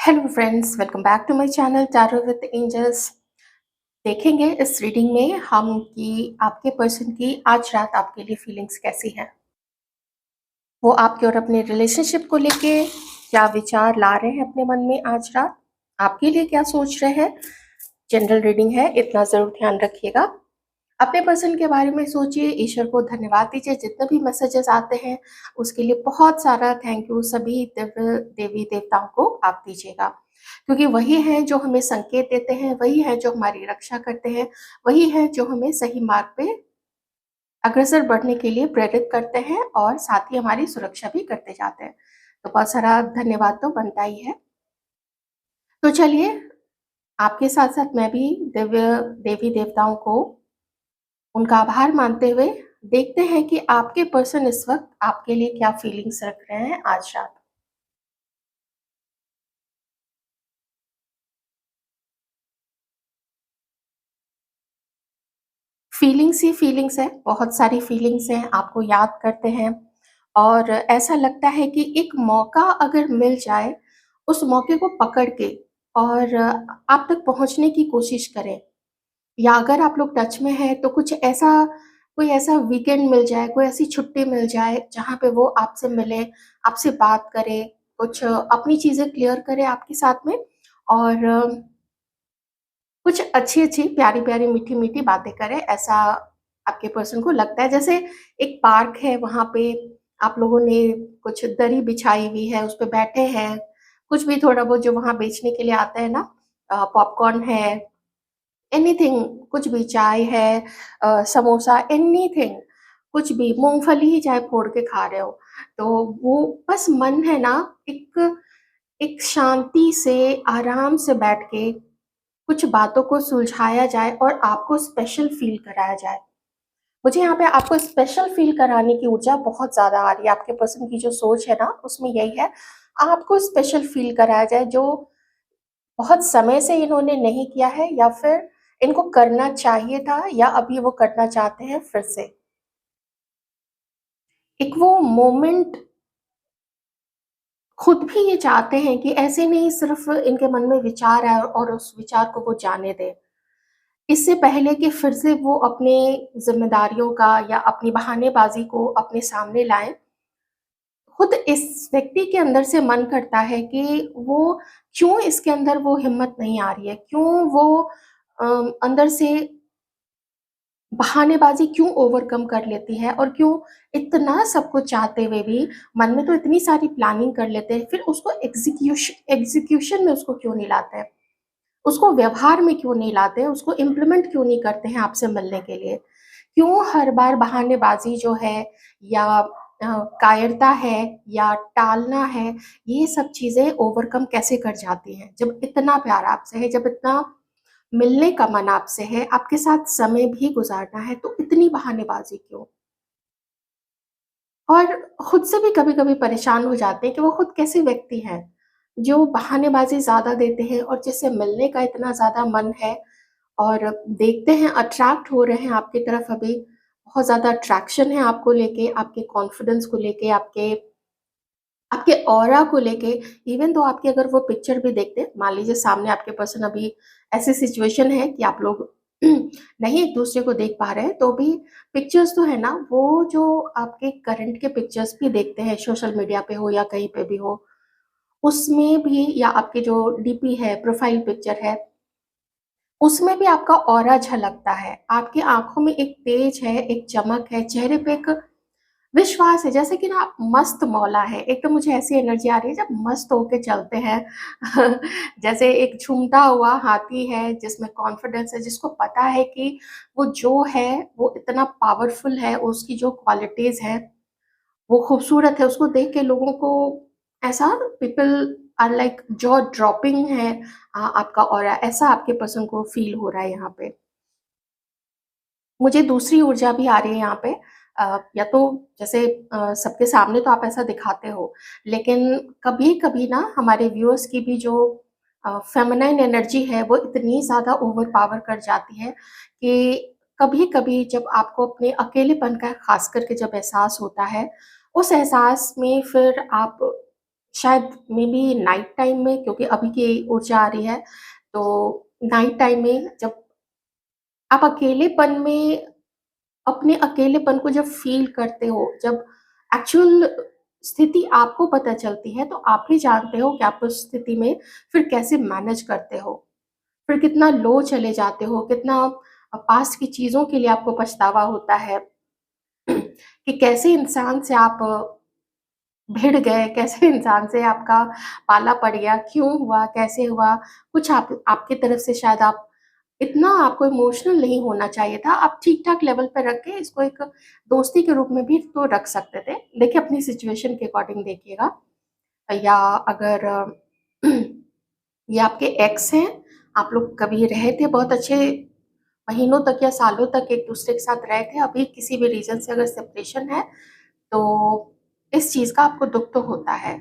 Hello friends, welcome back to my channel tarot with angels. देखेंगे इस reading में हम कि आपके पर्सन की आज रात आपके लिए फीलिंग्स कैसी हैं। वो आपके और अपने रिलेशनशिप को लेके क्या विचार ला रहे हैं अपने मन में आज रात, आपके लिए क्या सोच रहे हैं। जनरल रीडिंग है, इतना ज़रूर ध्यान रखिएगा। अपने पर्सन के बारे में सोचिए, ईश्वर को धन्यवाद दीजिए। जितने भी मैसेजेस आते हैं उसके लिए बहुत सारा थैंक यू सभी दिव्य देवी देवताओं को आप दीजिएगा, क्योंकि वही हैं जो हमें संकेत देते हैं, वही हैं जो हमारी रक्षा करते हैं, वही हैं जो हमें सही मार्ग पे अग्रसर बढ़ने के लिए प्रेरित करते हैं और साथ ही हमारी सुरक्षा भी करते जाते हैं। तो बहुत सारा धन्यवाद तो बनता ही है। तो चलिए, आपके साथ साथ मैं भी दिव्य देवी देवताओं को उनका आभार मानते हुए देखते हैं कि आपके पर्सन इस वक्त आपके लिए क्या फीलिंग्स रख रहे हैं आज रात। फीलिंग्स ही फीलिंग्स है, बहुत सारी फीलिंग्स हैं, आपको याद करते हैं और ऐसा लगता है कि एक मौका अगर मिल जाए, उस मौके को पकड़ के और आप तक पहुंचने की कोशिश करें। या अगर आप लोग टच में हैं तो कुछ ऐसा, कोई ऐसा वीकेंड मिल जाए, कोई ऐसी छुट्टी मिल जाए जहाँ पे वो आपसे मिले, आपसे बात करे, कुछ अपनी चीज़ें क्लियर करे आपके साथ में और कुछ अच्छी-अच्छी, प्यारी-प्यारी, मीठी-मीठी बातें करे। ऐसा आपके पर्सन को लगता है। जैसे एक पार्क है, वहाँ पे आप लोगों ने कुछ दरी बिछाई हुई है, उस पे बैठे हैं, कुछ भी थोड़ा बहुत जो वहाँ बेचने के लिए आता है ना, पॉपकॉर्न है, एनीथिंग, कुछ भी, चाय है, समोसा, एनीथिंग, कुछ भी, मूँगफली ही चाहे फोड़ के खा रहे हो। तो वो बस मन है ना, एक एक शांति से, आराम से बैठ के कुछ बातों को सुलझाया जाए और आपको स्पेशल फ़ील कराया जाए। मुझे यहाँ पे आपको स्पेशल फ़ील कराने की ऊर्जा बहुत ज़्यादा आ रही है। आपके पर्सन की जो सोच है ना, उसमें यही है, आपको स्पेशल फ़ील कराया जाए, जो बहुत समय से इन्होंने नहीं किया है या फिर इनको करना चाहिए था या अभी वो करना चाहते हैं फिर से। एक वो मोमेंट खुद भी ये चाहते हैं कि ऐसे नहीं सिर्फ़ इनके मन में विचार आए और उस विचार को वो जाने दें। इससे पहले कि फिर से वो अपने ज़िम्मेदारियों का या अपनी बहानेबाज़ी को अपने सामने लाएँ, खुद इस व्यक्ति के अंदर से मन करता है कि वो क्यों इसके अंदर वो हिम्मत नहीं आ रही है, क्यों वो अंदर से बहानेबाज़ी क्यों ओवरकम कर लेती है और क्यों इतना सब कुछ चाहते हुए भी मन में तो इतनी सारी प्लानिंग कर लेते हैं, फिर उसको एग्ज़ीक्यूशन में उसको क्यों नहीं लाते हैं? उसको व्यवहार में क्यों नहीं लाते हैं? उसको इम्प्लीमेंट क्यों नहीं करते हैं आपसे मिलने के लिए? क्यों हर बार बहानेबाज़ी जो है या कायरता है या टालना है, ये सब चीज़ें ओवरकम कैसे कर जाती हैं? जब इतना प्यार आपसे है, जब इतना मिलने का मन आपसे है, आपके साथ समय भी गुज़ारना है, तो इतनी बहानेबाज़ी क्यों? और खुद से भी कभी-कभी परेशान हो जाते हैं कि वो खुद कैसे व्यक्ति हैं, जो बहानेबाज़ी ज़्यादा देते हैं और जिससे मिलने का इतना ज़्यादा मन है और देखते हैं अट्रैक्ट हो रहे हैं आपकी तरफ अभी, बहुत ज़्यादा अट्रैक्शन है आपको लेके, आपके कॉन्फिडेंस को लेके, आपके आपके ऑरा को लेके। इवन दो आपकी अगर वो पिक्चर भी देखते हैं, मान लीजिए सामने आपके पर्सन अभी ऐसी सिचुएशन है कि आप लोग नहीं एक-दूसरे को देख पा रहे हैं, तो भी पिक्चर्स तो है ना, वो जो आपके करंट के पिक्चर्स भी देखते हैं सोशल मीडिया पे हो या कहीं पे भी हो, उसमें भी या आपकी जो डीपी है, प्रोफाइल पिक्चर है, उसमें भी आपका ऑरा झलकता है। आपकी आँखों में एक तेज है, एक चमक है, चेहरे पे एक विश्वास है, जैसे कि ना आप मस्त मौला है। एक तो मुझे ऐसी एनर्जी आ रही है जब मस्त होके चलते हैं जैसे एक झूमता हुआ हाथी है जिसमें कॉन्फिडेंस है, जिसको पता है कि वो जो है वो इतना पावरफुल है, उसकी जो क्वालिटीज़ हैं वो खूबसूरत है। उसको देख के लोगों को ऐसा, people are like jaw dropping है, आपका ऑरा ऐसा आपके पर्सन को फ़ील हो रहा है यहाँ पे। मुझे दूसरी ऊर्जा भी आ रही है यहाँ पे, या तो जैसे सबके सामने तो आप ऐसा दिखाते हो, लेकिन कभी-कभी ना हमारे व्यूअर्स की भी जो फेमिनाइन एनर्जी है वो इतनी ज़्यादा ओवरपावर कर जाती है कि कभी-कभी जब आपको अपने अकेलेपन का ख़ास करके जब एहसास होता है, उस एहसास में फिर आप शायद मे बी नाइट टाइम में, क्योंकि अभी की ऊर्जा आ रही है, तो नाइट टाइम में जब आप अकेलेपन में अपने अकेलेपन को जब फ़ील करते हो, जब एक्चुअल स्थिति आपको पता चलती है, तो आप ही जानते हो कि आप उस स्थिति में फिर कैसे मैनेज करते हो। फिर कितना लो चले जाते हो, कितना पास्ट की चीज़ों के लिए आपको पछतावा होता है कि कैसे इंसान से आप भिड़ गए, कैसे इंसान से आपका पाला पड़ गया, क्यों हुआ, कैसे हुआ? कुछ आप आपकी तरफ से शायद आप इतना आपको इमोशनल नहीं होना चाहिए था। आप ठीक-ठाक लेवल पे रख के इसको एक दोस्ती के रूप में भी तो रख सकते थे। देखिए, अपनी सिचुएशन के अकॉर्डिंग देखिएगा, या अगर ये आपके एक्स हैं, आप लोग कभी रहे थे बहुत अच्छे महीनों तक या सालों तक एक-दूसरे के साथ रहे थे, अभी किसी भी रीज़न से अगर सेपरेशन है, तो इस चीज़ का आपको दुःख तो होता है।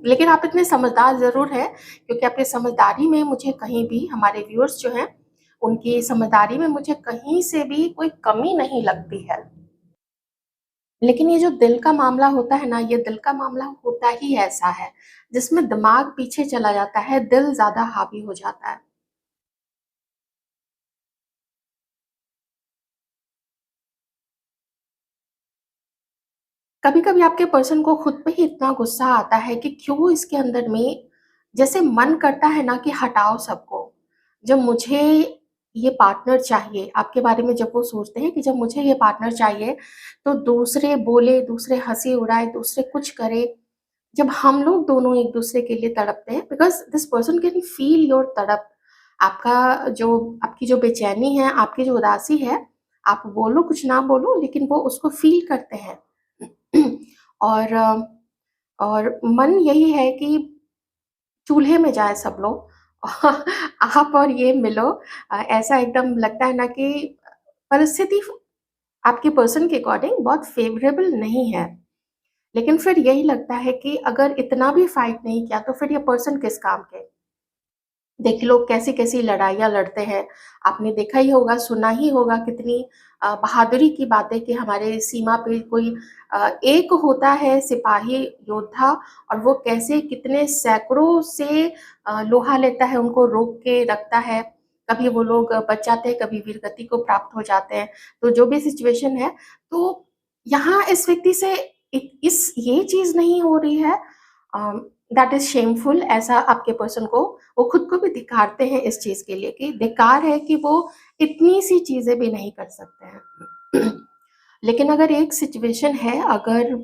लेकिन आप इतने समझदार ज़रूर हैं, क्योंकि आपकी समझदारी में मुझे कहीं भी, हमारे व्यूअर्स जो हैं, उनकी समझदारी में मुझे कहीं से भी कोई कमी नहीं लगती है। लेकिन ये जो दिल का मामला होता है ना, ये दिल का मामला होता ही ऐसा है, जिसमें दिमाग पीछे चला जाता है, दिल ज़्यादा हावी हो जाता है। कभी-कभी आपके पर्सन को खुद पे ही इतना गुस्सा आता है कि क्यों इसके अंदर में, जैसे मन करता है ना कि हटाओ सबको। जब मुझे ये पार्टनर चाहिए, आपके बारे में जब वो सोचते हैं कि जब मुझे ये पार्टनर चाहिए, तो दूसरे बोले, दूसरे हँसी उड़ाए, दूसरे कुछ करे। जब हम लोग दोनों एक-दूसरे के लिए तड़पते हैं, because this person can feel your तड़प। आपका जो आपकी जो बेचैनी है, आपकी जो उदासी है, आप बोलो कुछ ना बोलो, लेकिन वो उसको फील करते हैं। और और मन यही है कि चूल्हे में जाएँ सब लोग। आप और ये मिलो। ऐसा एकदम लगता है ना कि परिस्थिति आपके पर्सन के अकॉर्डिंग बहुत फ़ेवरेबल नहीं है। लेकिन फिर यही लगता है कि अगर इतना भी फाइट नहीं किया, तो फिर ये पर्सन किस काम के? देखिए, लोग कैसी-कैसी लड़ाइयाँ लड़ते हैं। आपने देखा ही होगा, सुना ही होगा कितनी बहादुरी की बातें कि हमारे सीमा पे कोई एक होता है सिपाही योद्धा, और वो कैसे कितने सैकड़ों से लोहा लेता है, उनको रोक के रखता है। कभी वो लोग बच जाते हैं, कभी वीरगति को प्राप्त हो जाते हैं। तो जो भी सिचुएशन है, तो यहाँ इस व्यक्ति से इस ये चीज़ नहीं हो रही है, दैट इज़ शेमफुल। ऐसा आपके पर्सन को, वो खुद को भी धिक्कारते हैं इस चीज़ के लिए कि धिक्कार है कि वो इतनी-सी चीज़ें भी नहीं कर सकते हैं। लेकिन अगर एक सिचुएशन है, अगर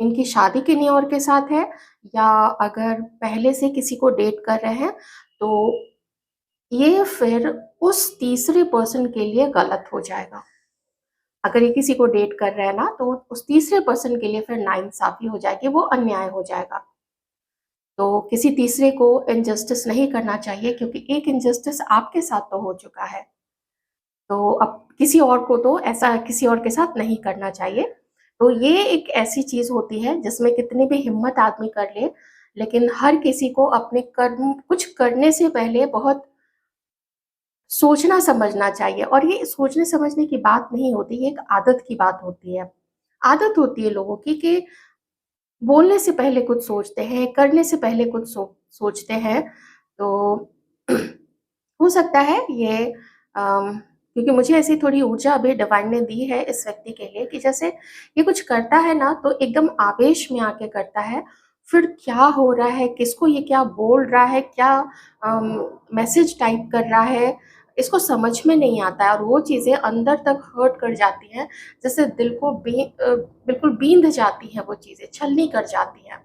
इनकी शादी किन्हीं और के साथ है, या अगर पहले से किसी को डेट कर रहे हैं, तो ये फिर उस तीसरे पर्सन के लिए गलत हो जाएगा। अगर ये किसी को डेट कर रहा है ना, तो उस तीसरे पर्सन के लिए फिर नाइंसाफ़ी हो जाएगी, वो अन्याय हो जाएगा। तो किसी तीसरे को इनजस्टिस नहीं करना चाहिए, क्योंकि एक इनजस्टिस आपके साथ तो हो चुका है। तो अब किसी और को तो ऐसा किसी और के साथ नहीं करना चाहिए। तो ये एक ऐसी चीज़ होती है जिसमें कितनी भी हिम्मत आदमी कर ले, लेकिन हर किसी को अपने कर्म कुछ करने से पहले बहुत सोचना समझना चाहिए, और ये सोचने समझने की बात नहीं होती, ये एक आदत की बात होती है। आदत होती है लोगों की कि बोलने से पहले कुछ सोचते हैं, करने से पहले कुछ सोचते हैं। तो हो सकता है ये क्योंकि मुझे ऐसी थोड़ी ऊर्जा अभी डिवाइन ने दी है इस व्यक्ति के लिए कि जैसे ये कुछ करता है ना, तो एकदम आवेश में आके करता है। फिर क्या हो रहा है, किसको ये क्या बोल रहा है, क्या मैसेज टाइप कर रहा है, इसको समझ में नहीं आता है, और वो चीज़ें अंदर तक हर्ट कर जाती हैं। जैसे दिल को बिल्कुल बींध जाती हैं वो चीज़ें, छलनी कर जाती हैं।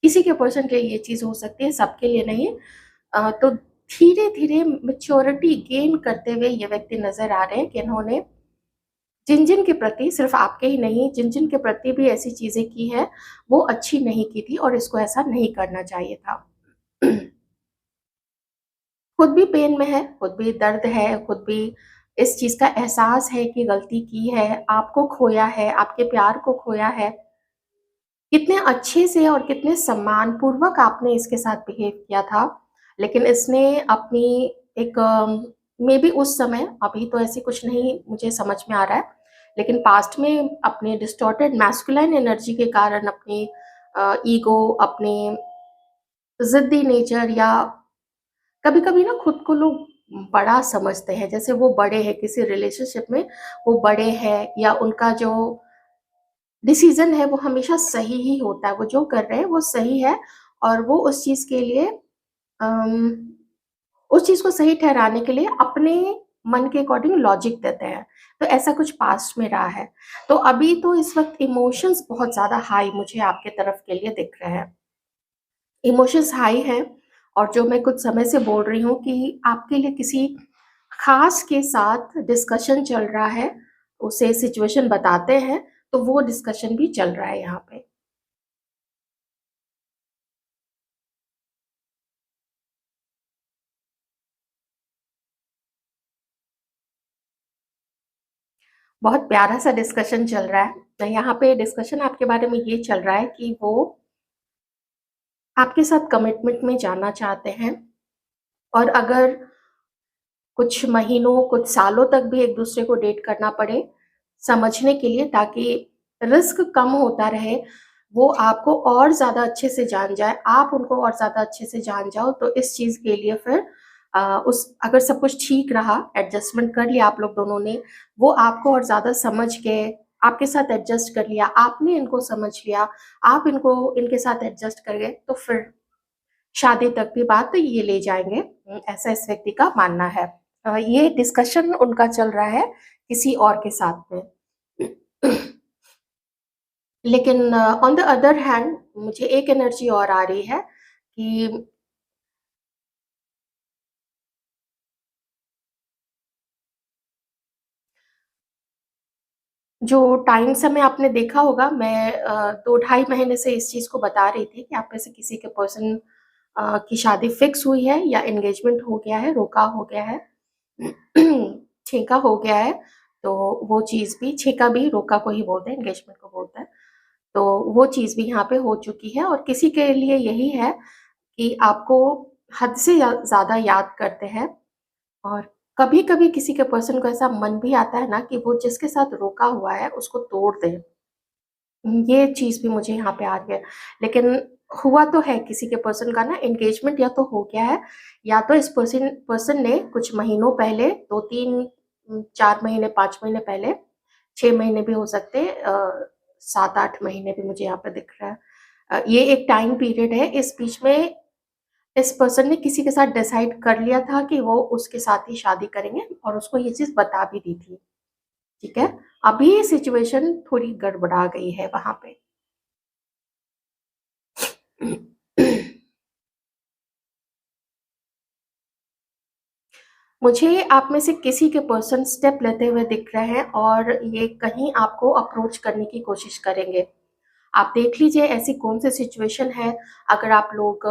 किसी के पर्सन के लिए ये चीज़ हो सकती है, सबके लिए नहीं। तो धीरे-धीरे मैच्योरिटी गेन करते हुए ये व्यक्ति नज़र आ रहे हैं कि इन्होंने जिन-जिन के प्रति, सिर्फ़ आपके ही नहीं, जिन-जिन के प्रति भी ऐसी चीज़ें की हैं, वो अच्छी नहीं की थी, और इसको ऐसा नहीं करना चाहिए था। खुद भी पेन में है, खुद भी दर्द है, खुद भी इस चीज़ का एहसास है कि गलती की है, आपको खोया है, आपके प्यार को खोया है। कितने अच्छे से और कितने सम्मानपूर्वक आपने इसके साथ बिहेव किया था, लेकिन इसने अपनी एक मेबी उस समय, अभी तो ऐसी कुछ नहीं मुझे समझ में आ रहा है, लेकिन पास्ट में अपने डिस्टॉर्टेड मैस्कुलाइन एनर्जी के कारण अपनी ईगो, अपने ज़िद्दी नेचर, या कभी-कभी ना खुद को लोग बड़ा समझते हैं, जैसे वो बड़े हैं किसी रिलेशनशिप में, वो बड़े हैं या उनका जो डिसीज़न है वो हमेशा सही ही होता है, वो जो कर रहे हैं वो सही है और वो उस चीज़ के लिए अम, उस चीज़ को सही ठहराने के लिए अपने मन के अकॉर्डिंग लॉजिक देते हैं। तो ऐसा कुछ पास्ट में रहा है। तो अभी तो इस वक़्त इमोशंस बहुत ज़्यादा हाई मुझे आपके तरफ के लिए दिख रहे हैं। इमोशंस हाई हैं और जो मैं कुछ समय से बोल रही हूँ कि आपके लिए किसी ख़ास के साथ डिस्कशन चल रहा है, उसे सिचुएशन बताते हैं, तो वो डिस्कशन भी चल रहा है यहाँ पे। बहुत प्यारा-सा डिस्कशन चल रहा है। यहाँ पे डिस्कशन आपके बारे में ये चल रहा है कि वो आपके साथ कमिटमेंट में जाना चाहते हैं और अगर कुछ महीनों, कुछ सालों तक भी एक-दूसरे को डेट करना पड़े, समझने के लिए ताकि रिस्क कम होता रहे, वो आपको और ज़्यादा अच्छे से जान जाएँ, आप उनको और ज़्यादा अच्छे से जान जाओ, तो इस चीज़ के लिए फिर उस अगर सब कुछ ठीक रहा, एडजस्टमेंट कर लिया आप लोग दोनों ने, वो आपको और ज़्यादा समझ गए, आपके साथ एडजस्ट कर लिया, आपने इनको समझ लिया, आप इनको इनके साथ एडजस्ट कर गए, तो फिर शादी तक भी बात ये ले जाएँगे, ऐसा इस व्यक्ति का मानना है। ये डिस्कशन उनका चल रहा है किसी और के साथ में। लेकिन ऑन द अदर हैंड मुझे एक एनर्जी और आ रही है कि जो टाइम समय आपने देखा होगा, मैं 2 ढाई महीने से इस चीज़ को बता रही थी कि आप में से किसी के पर्सन की शादी फिक्स हुई है या एंगेजमेंट हो गया है, रोका हो गया है, छेका हो गया है, तो वो चीज़ भी, छेका भी रोका को ही बोलते हैं, एंगेजमेंट को बोलते हैं। तो वो चीज़ भी यहाँ पे हो चुकी है और किसी के लिए यही है कि आपको हद से ज़्यादा याद करते हैं और कभी-कभी किसी के पर्सन को ऐसा मन भी आता है ना कि वो जिसके साथ रोका हुआ है उसको तोड़ दे। ये चीज़ भी मुझे यहाँ पे आ रही है। लेकिन हुआ तो है किसी के पर्सन का ना एंगेजमेंट, या तो हो गया है या तो इस पर्सन पर्सन ने कुछ महीनों पहले 2-3 4 महीने, 5 महीने पहले, 6 महीने भी हो सकते हैं, 7-8 महीने भी मुझे यहाँ पे दिख रहा है। ये एक टाइम पीरियड है, इस बीच में इस पर्सन ने किसी के साथ डिसाइड कर लिया था कि वो उसके साथ ही शादी करेंगे और उसको ये चीज़ बता भी दी थी, ठीक है? अभी सिचुएशन थोड़ी गड़बड़ा गई है वहाँ पे। मुझे आप में से किसी के पर्सन स्टेप लेते हुए दिख रहे हैं और ये कहीं आपको अप्रोच करने की कोशिश करेंगे। आप देख लीजिए ऐसी कौन-सी सिचुएशन है, अगर आप लोग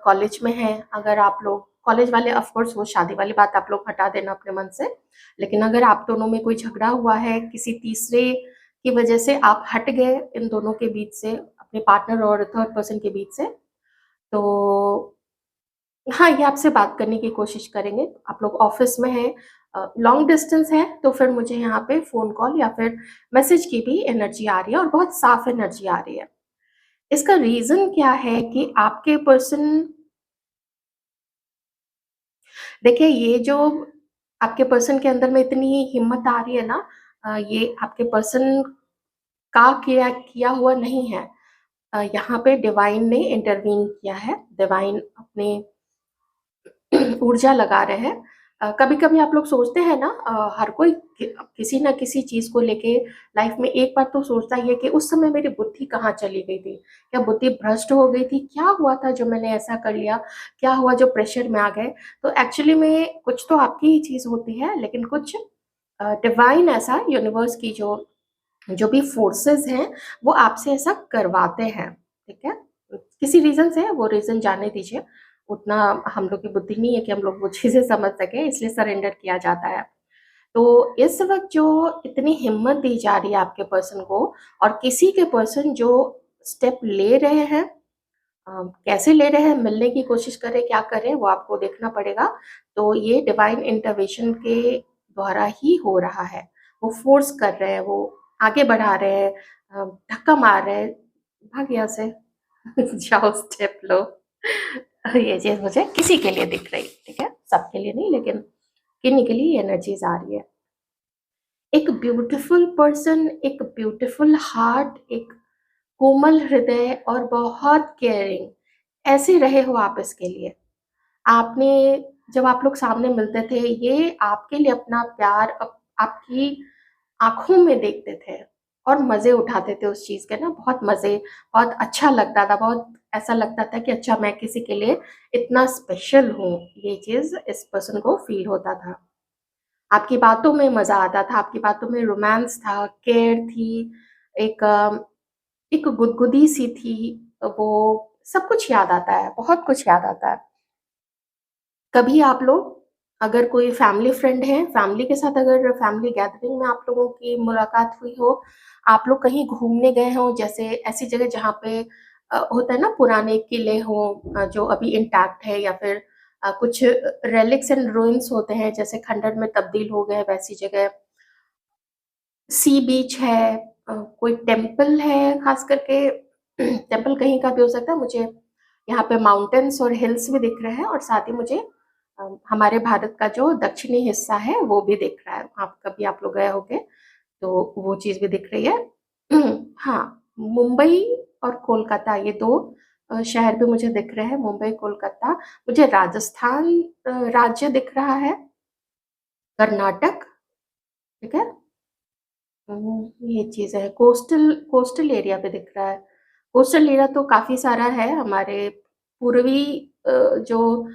कॉलेज में हैं, अगर आप लोग कॉलेज वाले, ऑफ कोर्स वो शादी वाली बात आप लोग हटा देना अपने मन से। लेकिन अगर आप दोनों में कोई झगड़ा हुआ है, किसी तीसरे की वजह से आप हट गए इन दोनों के बीच से, अपने पार्टनर और थर्ड पर्सन के बीच से, तो हाँ, ये आपसे बात करने की कोशिश करेंगे। आप लोग ऑफ़िस में हैं, लॉन्ग डिस्टेंस है, तो फिर मुझे यहाँ पे फ़ोन कॉल या फिर मैसेज की भी एनर्जी आ रही है और बहुत साफ़ एनर्जी आ रही है। इसका रीज़न क्या है कि आपके पर्सन, देखिए ये जो आपके पर्सन के अंदर में इतनी हिम्मत आ रही है ना, ये आपके पर्सन का किया किया हुआ नहीं है। यहाँ पे डिवाइन ने इंटरवीन किया है, डिवाइन अपने ऊर्जा लगा रहे हैं। कभी-कभी आप लोग सोचते हैं ना, हर कोई किसी न किसी चीज़ को लेके लाइफ में एक बार तो सोचता ही है कि उस समय मेरी बुद्धि कहाँ चली गई थी? क्या बुद्धि भ्रष्ट हो गई थी? क्या हुआ था जो मैंने ऐसा कर लिया? क्या हुआ जो प्रेशर में आ गए? तो एक्चुअली में कुछ तो आपकी ही चीज़ होती है, लेकिन कुछ डिवाइन ऐसा, यूनिवर्स की जो जो भी फोर्सेस हैं, वो आपसे ऐसा करवाते हैं, ठीक है? किसी रीज़न से, वो रीज़न जाने दीजिए, उतना हम लोग की बुद्धि नहीं है कि हम लोग वो चीज़ें समझ सकें, इसलिए सरेंडर किया जाता है। तो इस वक़्त जो इतनी हिम्मत दी जा रही है आपके पर्सन को और किसी के पर्सन जो स्टेप ले रहे हैं, कैसे ले रहे हैं, मिलने की कोशिश कर रहे हैं, क्या कर रहे हैं, वो आपको देखना पड़ेगा। तो ये डिवाइन इंटरवेंशन के द्वारा ही हो रहा है। वो फ़ोर्स कर रहे हैं, वो आगे बढ़ा रहे हैं, धक्का मार रहे हैं, भाग यहाँ से। जाओ स्टेप लो। ये चीज़ मुझे किसी के लिए दिख रही, ठीक है? सबके लिए नहीं, लेकिन किन्हीं के लिए ये एनर्जीज़ आ रही है। एक ब्यूटीफुल पर्सन, एक ब्यूटीफुल हार्ट, एक कोमल हृदय और बहुत केयरिंग, ऐसे रहे हो आप इसके लिए। आपने जब आप लोग सामने मिलते थे, ये आपके लिए अपना प्यार आपकी आँखों में देखते थे और मज़े उठाते थे उस चीज़ के ना, बहुत मज़े, बहुत अच्छा लगता था, बहुत ऐसा लगता था कि अच्छा मैं किसी के लिए इतना स्पेशल हूँ, ये चीज़ इस पर्सन को फ़ील होता था। आपकी बातों में मज़ा आता था, आपकी बातों में रोमांस था, केयर थी, एक एक गुदगुदी-सी थी, वो सब कुछ याद आता है, बहुत कुछ याद आता है। कभी आप लोग अगर कोई फैमिली फ्रेंड है, फैमिली के साथ अगर फैमिली गैदरिंग में आप लोगों की मुलाकात हुई हो, आप लोग कहीं घूमने गए हों, जैसे ऐसी जगह जहाँ पे होता है ना पुराने किले हों, जो अभी इंटैक्ट है, या फिर कुछ रेलिक्स एंड रूइंस होते हैं, जैसे खंडर में तब्दील हो गए वैसी जगह। सी बीच है, कोई टेम्पल है, खास करके टेम्पल कहीं का भी हो सकता है। मुझे यहाँ पे माउंटेन्स और हिल्स भी दिख रहे हैं, और साथ ही मुझे हमारे भारत का जो दक्षिणी हिस्सा है वो भी दिख रहा है। आप कभी आप लोग गए होंगे तो वो चीज़ भी दिख रही है। हाँ, मुंबई और कोलकाता, ये दो शहर भी मुझे दिख रहे हैं, मुंबई कोलकाता। मुझे राजस्थान राज्य दिख रहा है, कर्नाटक, ठीक है। ये चीज़ है, कोस्टल कोस्टल एरिया पे दिख रहा है। कोस्टल एरिया तो काफ़ी सारा है हमारे पूर्वी, जो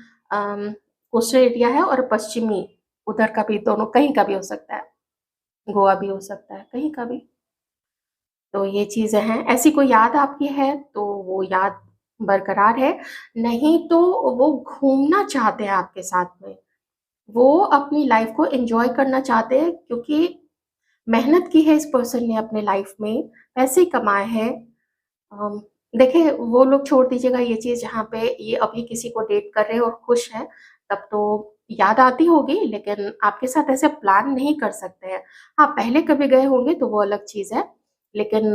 कोस्टल एरिया है, और पश्चिमी उधर का भी, दोनों कहीं का भी हो सकता है। गोवा भी हो सकता है, कहीं का भी। तो ये चीज़ें हैं। ऐसी कोई याद आपकी है तो वो याद बरकरार है, नहीं तो वो घूमना चाहते हैं आपके साथ में। वो अपनी लाइफ़ को एन्जॉय करना चाहते हैं, क्योंकि मेहनत की है इस पर्सन ने अपने लाइफ में, पैसे कमाए हैं। अम, देखिए वो लोग छोड़ दीजिएगा ये चीज़, जहाँ पे ये अभी किसी को डेट कर रहे हैं और खुश हैं, तब तो याद आती होगी, लेकिन आपके साथ ऐसे प्लान नहीं कर सकते हैं। हाँ, पहले कभी गए होंगे तो वो अलग चीज़ है, लेकिन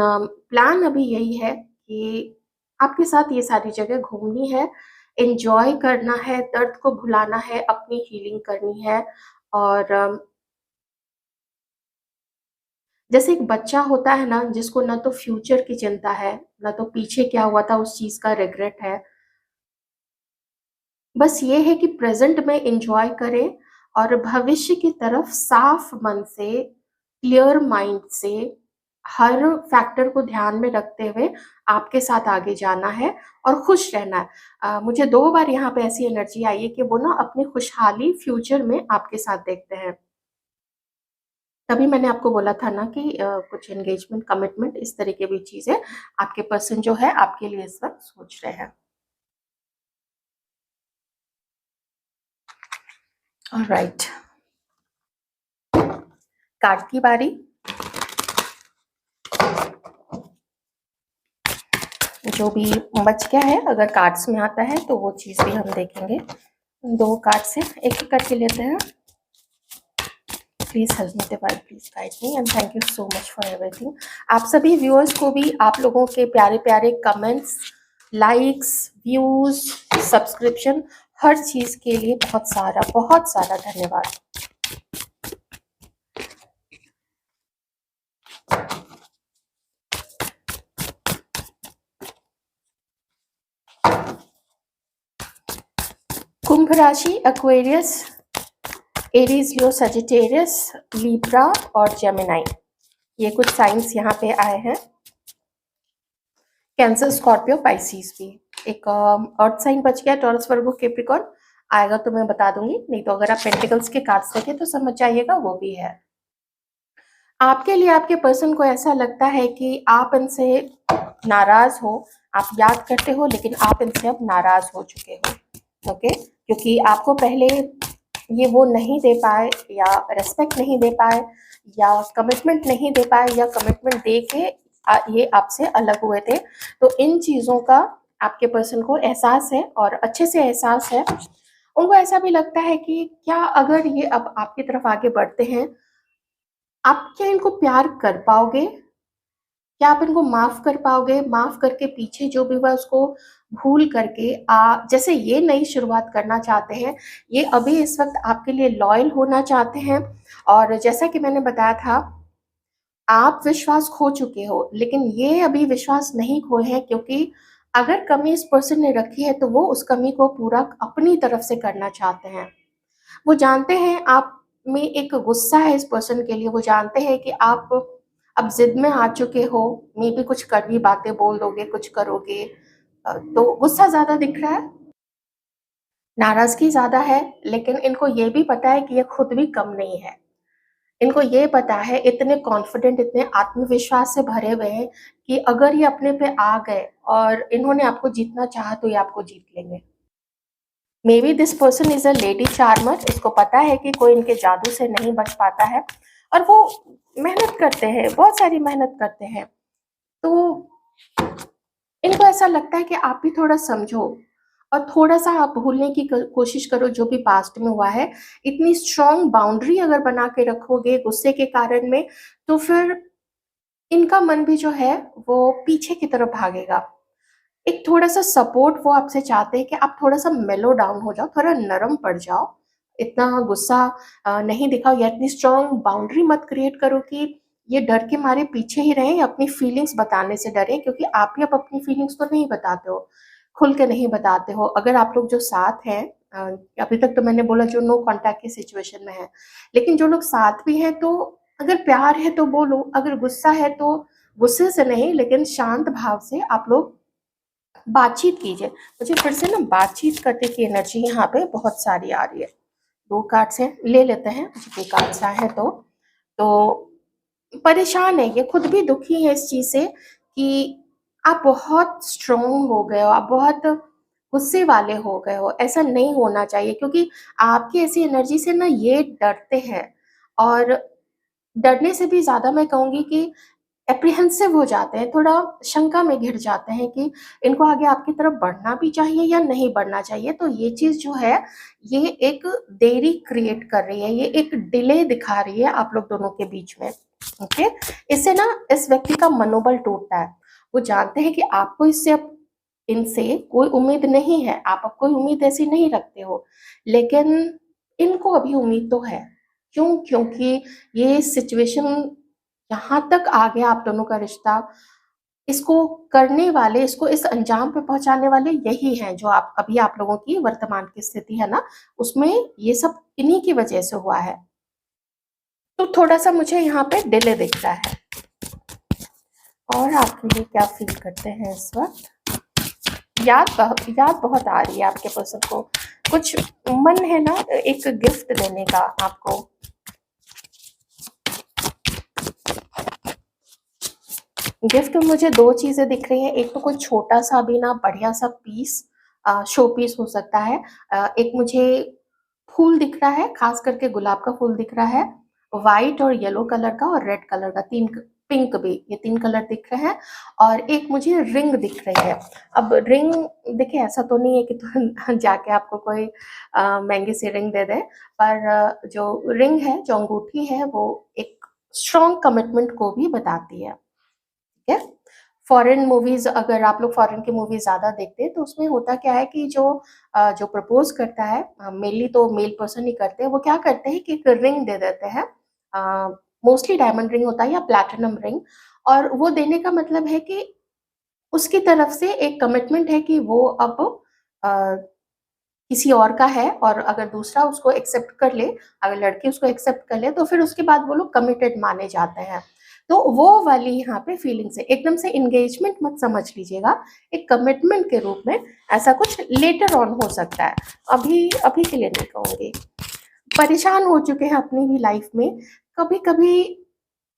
प्लान अभी यही है कि आपके साथ ये सारी जगह घूमनी है, एन्जॉय करना है, दर्द को भुलाना है, अपनी हीलिंग करनी है। और जैसे एक बच्चा होता है ना, जिसको ना तो फ्यूचर की चिंता है, ना तो पीछे क्या हुआ था उस चीज़ का रिग्रेट है। बस ये है कि प्रेज़ेंट में एन्जॉय करें, और भविष्य की तरफ साफ मन से, क्लियर माइंड से, हर फैक्टर को ध्यान में रखते हुए आपके साथ आगे जाना है और खुश रहना है। मुझे 2 बार यहाँ पे ऐसी एनर्जी आई है कि वो ना अपनी खुशहाली फ्यूचर में आपके साथ देखते हैं। तभी मैंने आपको बोला था ना कि कुछ एंगेजमेंट, कमिटमेंट, इस तरह की भी चीज़ें आपके पर्सन जो है आपके लिए इस वक़्त सोच रहे हैं। ऑलराइट, कार्ड की बारी। जो भी बच गया है, अगर कार्ड्स में आता है तो वो चीज़ भी हम देखेंगे। 2 कार्ड से एक-एक करके लेते हैं। Please help me divide, please guide me, and thank you so much for everything. आप सभी व्यूअर्स को भी आप लोगों के प्यारे-प्यारे कमेंट्स, लाइक्स, व्यूज़, सब्सक्रिप्शन, हर चीज़ के लिए बहुत सारा धन्यवाद। कुंभ राशि, एक्वेरियस, एरीज, लियो, सजिटेरियस, लिब्रा और जेमिनी, ये कुछ साइंस यहाँ पे आए हैं। कैंसर, स्कॉर्पियो, पाइसिस भी। एक अर्थ साइन बच गया, टॉरस, वर्गो, कैप्रिकॉर्न। आएगा तो मैं बता दूंगी, नहीं तो अगर आप पेंटिकल्स के कार्ड्स देखें तो समझ जाइएगा, वो भी है। आपके लिए आपके पर्सन को ऐसा लगता है कि आप इनसे नाराज हो, आप याद करते हो, लेकिन आप इनसे अब नाराज हो चुके हो। ओके, क्योंकि आपको पहले ये वो नहीं दे पाए, या रेस्पेक्ट नहीं दे पाए, या कमिटमेंट नहीं दे पाए, या कमिटमेंट दे के ये आपसे अलग हुए थे। तो इन चीज़ों का आपके पर्सन को एहसास है, और अच्छे से एहसास है। उनको ऐसा भी लगता है कि क्या अगर ये अब आपकी तरफ आगे बढ़ते हैं, आप क्या इनको प्यार कर पाओगे? क्या आप इनको माफ़ कर पाओगे? माफ़ करके पीछे जो भी हुआ उसको भूल करके जैसे ये नई शुरुआत करना चाहते हैं, ये अभी इस वक़्त आपके लिए लॉयल होना चाहते हैं और जैसा कि मैंने बताया था, आप विश्वास खो चुके हो, लेकिन ये अभी विश्वास नहीं खोए हैं क्योंकि अगर कमी इस पर्सन ने रखी है, तो वो उस कमी को पूरा अपनी तरफ से करना चाहते हैं। वो जानते हैं आप में एक गुस्सा है इस पर्सन के लिए, वो जानते हैं कि आप अब ज़िद में आ चुके हो, मेबी कुछ कड़वी बातें बोल दोगे, कुछ करोगे तो गुस्सा ज़्यादा दिख रहा है, नाराज़गी ज़्यादा है, लेकिन इनको ये भी पता है कि ये खुद भी कम नहीं है। इनको ये पता है, इतने कॉन्फिडेंट, इतने आत्मविश्वास से भरे हुए हैं कि अगर ये अपने पे आ गए और इन्होंने आपको जीतना चाहा, तो ये आपको जीत लेंगे। May be this person is a lady charmer, इसको पता है कि कोई इनके जादू से नहीं बच पाता है और वो मेहनत करते हैं, बहुत सारी मेहनत करते हैं। तो इनको ऐसा लगता है कि आप भी थोड़ा समझो और थोड़ा-सा आप भूलने की क कोशिश करो जो भी पास्ट में हुआ है। इतनी स्ट्रॉन्ग बाउंड्री अगर बना के रखोगे गुस्से के कारण में, तो फिर इनका मन भी जो है वो पीछे की तरफ भागेगा। एक थोड़ा-सा सपोर्ट वो आपसे चाहते हैं कि आप थोड़ा-सा मेलो डाउन हो जाओ, थोड़ा नरम पड़ जाओ। इतना गुस्सा नहीं दिखाओ या इतनी स्ट्रॉन्ग बाउंड्री मत क्रिएट करो कि ये डर के मारे पीछे ही रहें या अपनी फीलिंग्स बताने से डरें क्योंकि आप भी अब अपनी फीलिंग्स तो नहीं बताते हो, खुल के नहीं बताते हो। अगर आप लोग जो साथ हैं अ, अभी तक तो मैंने बोला जो नो कॉन्टैक्ट की सिचुएशन में है, लेकिन जो लोग साथ भी हैं तो अगर प्यार है तो बोलो, अगर गुस्सा है तो गुस्से से नहीं लेकिन शांत भाव से आप लोग बातचीत कीजिए। मुझे फिर से ना बातचीत करने की एनर्जी यहाँ पे बहुत सारी आ रही है। 2 कार्ड्स हैं, ले लेते हैं, मुझे 2 कार्ड्स आए हैं तो। तो परेशान है, ये खुद भी दुखी है इस चीज़ से कि आप बहुत स्ट्रॉन्ग हो गए हो, आप बहुत गुस्से वाले हो गए हो, ऐसा नहीं होना चाहिए क्योंकि आपकी ऐसी एनर्जी से ना ये डरते हैं और डरने से भी ज़्यादा मैं कहूँगी कि एप्रीहेंसिव हो जाते हैं, थोड़ा शंका में घिर जाते हैं कि इनको आगे आपकी तरफ बढ़ना भी चाहिए या नहीं बढ़ना चाहिए। तो ये चीज़ जो है, ये एक देरी क्रिएट कर रही है, ये एक डिले दिखा रही है आप लोग दोनों के बीच में, ओके? इससे ना इस व्यक्ति का मनोबल टूटता है। वो जानते हैं कि आपको इससे अब इनसे कोई उम्मीद नहीं है, आप अब कोई उम्मीद ऐसी नहीं रखते हो, लेकिन इनको अभी उम्मीद तो है। क्यों? क्योंकि ये सिचुएशन जहाँ तक आ गया आप दोनों का रिश्ता, इसको करने वाले, इसको इस अंजाम पे पहुँचाने वाले यही हैं, जो आप लोगों की वर्तमान की स्थिति है ना, उसमें ये सब इन्हीं की वजह से हुआ है। तो थोड़ा-सा मुझे यहाँ पे डिले दिख रहा है और आपके लिए क्या फ़ील करते हैं इस वक़्त? याद बहुत आ रही है आपके पर्सन को। कुछ मन है ना एक गिफ्ट देने का आपको। गिफ्ट में मुझे 2 चीज़ें दिख रही हैं, एक तो कोई छोटा-सा भी ना बढ़िया-सा पीस शो पीस हो सकता है। एक मुझे फूल दिख रहा है, ख़ास करके गुलाब का फूल दिख रहा है, व्हाइट और येलो कलर का और रेड कलर का 3 पिंक भी, ये 3 कलर दिख रहे हैं और एक मुझे रिंग दिख रही है। अब रिंग देखिए ऐसा तो नहीं है कि तुरंत जाके आपको कोई महँगी सी रिंग दे दे, पर जो रिंग है, जो अंगूठी है, वो एक स्ट्रॉन्ग कमिटमेंट को भी बताती है। ठीक है? फॉरेन मूवीज़ अगर आप लोग फॉरेन की मूवी ज़्यादा देखते हैं, तो उसमें होता क्या है कि जो प्रपोज़ करता है मेनली तो मेल पर्सन ही करते हैं, वो क्या करते हैं कि एक रिंग दे देते हैं मोस्टली डायमंड रिंग होता है या प्लैटिनम रिंग और वो देने का मतलब है कि उसकी तरफ से एक कमिटमेंट है कि वो अब अ, किसी और का है और अगर दूसरा उसको एक्सेप्ट कर ले, अगर लड़की उसको एक्सेप्ट कर ले, तो फिर उसके बाद वो लोग कमिटेड माने जाते हैं। तो वो वाली यहाँ पे फीलिंग्स है, एकदम से एंगेजमेंट मत समझ लीजिएगा, एक कमिटमेंट के रूप में ऐसा कुछ लेटर ऑन हो सकता है, अभी अभी के लिए नहीं कहूँगी। परेशान हो चुके हैं अपनी भी लाइफ में, कभी-कभी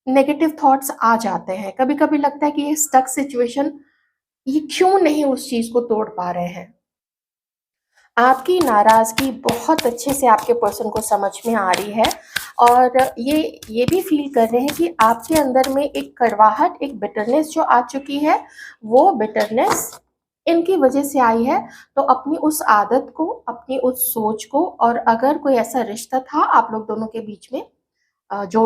नेगेटिव थॉट्स आ जाते हैं, कभी-कभी लगता है कि ये स्टक सिचुएशन, ये क्यों नहीं उस चीज़ को तोड़ पा रहे हैं। आपकी नाराज़गी बहुत अच्छे से आपके पर्सन को समझ में आ रही है और ये भी फ़ील कर रहे हैं कि आपके अंदर में एक कड़वाहट, एक बिटरनेस जो आ चुकी है, वो बिटरनेस इनकी वजह से आई है। तो अपनी उस आदत को, अपनी उस सोच को और अगर कोई ऐसा रिश्ता था आप लोग दोनों के बीच में जो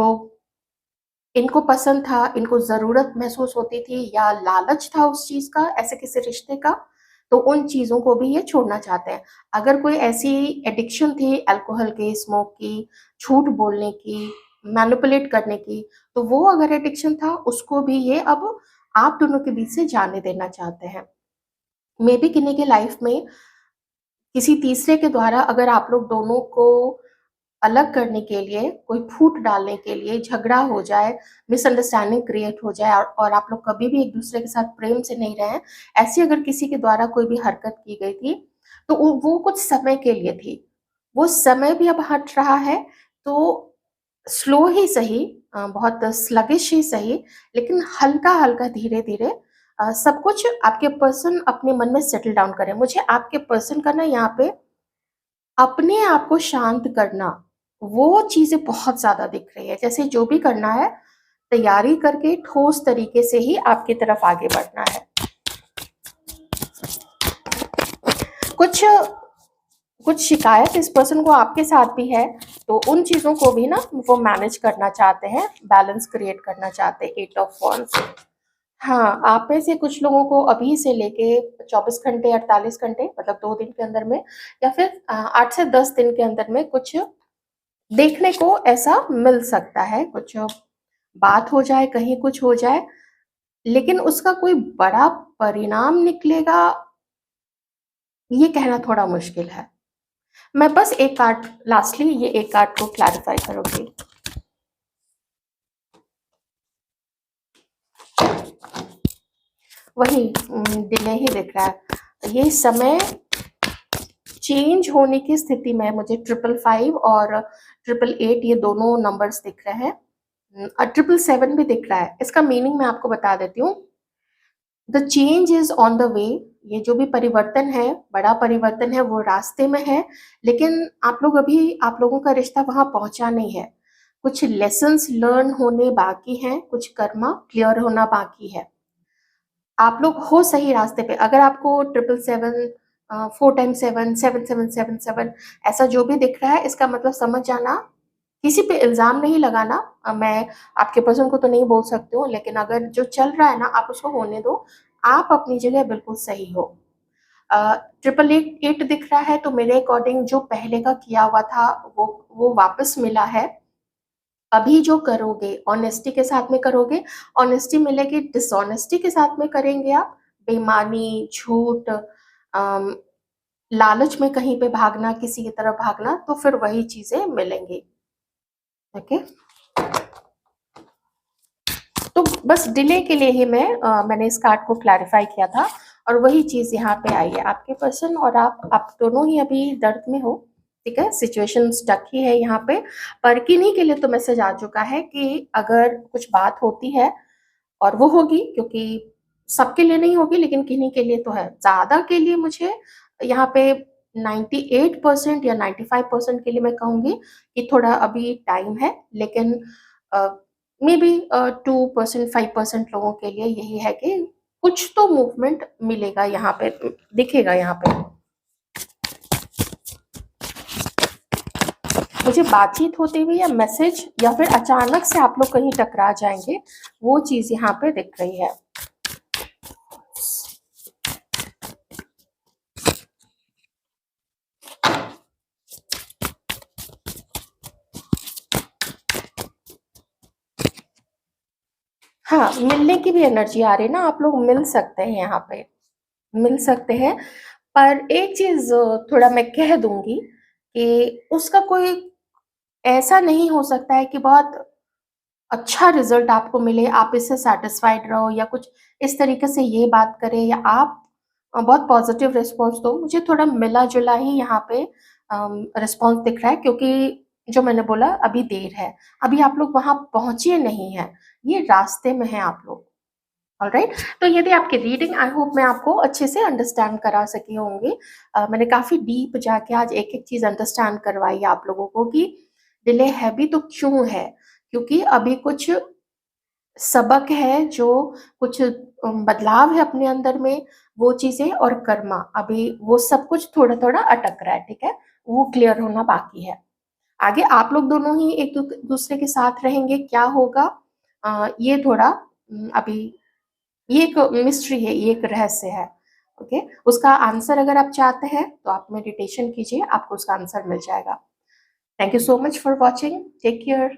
इनको पसंद था, इनको ज़रूरत महसूस होती थी या लालच था उस चीज़ का, ऐसे किसी रिश्ते का, तो उन चीज़ों को भी ये छोड़ना चाहते हैं। अगर कोई ऐसी एडिक्शन थी अल्कोहल की, स्मोक की, झूठ बोलने की, मैनिपुलेट करने की, तो वो अगर एडिक्शन था, उसको भी ये अब आप दोनों के बीच से जाने देना चाहते हैं। मेबी किन्हीं के लाइफ में किसी तीसरे के द्वारा अगर आप लोग दोनों को अलग करने के लिए, कोई फूट डालने के लिए झगड़ा हो जाए, मिसअंडरस्टैंडिंग क्रिएट हो जाए और आप लोग कभी भी एक-दूसरे के साथ प्रेम से नहीं रहे हैं, ऐसी अगर किसी के द्वारा कोई भी हरकत की गई थी, तो वो कुछ समय के लिए थी। वो समय भी अब हट रहा है, तो स्लो ही सही, बहुत स्लगिश ही सही, लेकिन हल्का-हल्का, धीरे-धीरे सब कुछ आपके पर्सन अपने मन में सेटल डाउन करें। मुझे आपके पर्सन का ना यहाँ पे अपने आप को शांत करना, वो चीज़ें बहुत ज़्यादा दिख रही है। जैसे जो भी करना है, तैयारी करके ठोस तरीके से ही आपकी तरफ आगे बढ़ना है। कुछ कुछ शिकायत इस पर्सन को आपके साथ भी है, तो उन चीज़ों को भी ना वो मैनेज करना चाहते हैं, बैलेंस क्रिएट करना चाहते हैं, 8 ऑफ वांड्स। हाँ, आप में से कुछ लोगों को अभी से लेके 24 घंटे, 48 घंटे मतलब 2 दिन के अंदर में या फिर 8 से 10 दिन के अंदर में कुछ देखने को ऐसा मिल सकता है, कुछ बात हो जाए, कहीं कुछ हो जाए, लेकिन उसका कोई बड़ा परिणाम निकलेगा, ये कहना थोड़ा मुश्किल है। मैं बस एक कार्ड लास्टली ये एक कार्ड को क्लैरिफाई करूँगी। वही डिले ही दिख रहा है। ये समय चेंज होने की स्थिति में मुझे 555 और 888 ये दोनों नंबर्स दिख रहे हैं। 777 भी दिख रहा है। इसका मीनिंग मैं आपको बता देती हूँ। The change is on the way. ये जो भी परिवर्तन है, बड़ा परिवर्तन है, वो रास्ते में है, लेकिन आप लोगों का रिश्ता वहां पहुंचा नहीं है। कुछ लेसन्स लर्न होने बाकी हैं, कुछ कर्मा क्लियर होना बाकी है। आप लोग हो सही रास्ते पे। अगर आपको 777 4 टाइम 7 7777 ऐसा जो भी दिख रहा है, इसका मतलब समझ जाना, किसी पे इल्ज़ाम नहीं लगाना। मैं आपके पर्सन को तो नहीं बोल सकती हूँ, लेकिन अगर जो चल रहा है ना, आप उसको होने दो। आप अपनी जगह बिल्कुल सही हो। 888 दिख रहा है, तो मेरे अकॉर्डिंग जो पहले का किया हुआ था, वो वापस मिला है। अभी जो करोगे, ऑनेस्टी के साथ में करोगे, ऑनेस्टी मिलेगी। डिसऑनेस्टी के साथ में करेंगे आप, बेईमानी, झूठ, अम, लालच में कहीं पे भागना, किसी की तरफ भागना, तो फिर वही चीज़ें मिलेंगी। ओके? तो बस डिले के लिए ही मैंने इस कार्ड को क्लैरिफाई किया था और वही चीज़ यहाँ पे आई है। आपके पर्सन और आप दोनों ही अभी दर्द में हो, ठीक है? सिचुएशन स्टक ही है यहाँ पे, पर किन्हीं के लिए तो मैसेज आ चुका है कि अगर कुछ बात होती है और वो होगी, क्योंकि सबके लिए नहीं होगी, लेकिन किन्हीं के लिए तो है। ज़्यादा के लिए मुझे यहाँ पे 98% या 95% के लिए मैं कहूँगी कि थोड़ा अभी टाइम है, लेकिन मे बी 2% 5% लोगों के लिए यही है कि कुछ तो मूवमेंट मिलेगा यहाँ पे, दिखेगा यहाँ पे। मुझे बातचीत होते हुए या मैसेज या फिर अचानक से आप लोग कहीं टकरा जाएंगे, वो चीज़ यहाँ पे दिख रही है। हाँ, मिलने की भी एनर्जी आ रही है ना, आप लोग मिल सकते हैं यहाँ पे, मिल सकते हैं। पर एक चीज़ थोड़ा मैं कह दूँगी कि उसका कोई ऐसा नहीं हो सकता है कि बहुत अच्छा रिज़ल्ट आपको मिले, आप इससे सैटिस्फाइड रहो या कुछ इस तरीके से ये बात करें या आप बहुत पॉज़िटिव रिस्पॉन्स दो। मुझे थोड़ा मिला-जुला ही यहाँ पे रिस्पॉन्स दिख रहा है, क्योंकि जो मैंने बोला अभी देर है। अभी आप लोग वहाँ पहुँचे नहीं हैं, ये रास्ते में हैं आप लोग। ऑलराइट? तो यदि आपकी रीडिंग, आई होप मैं आपको अच्छे से अंडरस्टैंड करा सकी होंगी। मैंने काफ़ी डीप जाके आज एक-एक चीज़ अंडरस्टैंड करवाई आप लोगों को कि डिले है भी तो क्यों है? क्योंकि अभी कुछ सबक है, जो कुछ बदलाव है अपने अंदर में, वो चीज़ें और कर्मा, अभी वो सब कुछ थोड़ा-थोड़ा अटक रहा है, ठीक है? वो क्लियर होना बाकी है। आगे आप लोग दोनों ही एक दूसरे के साथ रहेंगे, क्या होगा? ये थोड़ा अभी ये एक मिस्ट्री है, ये एक रहस्य है। ओके, उसका आंसर अगर आप चाहते हैं तो आप मेडिटेशन कीजिए, आपको उसका आंसर मिल जाएगा। Thank you so much for watching, take care.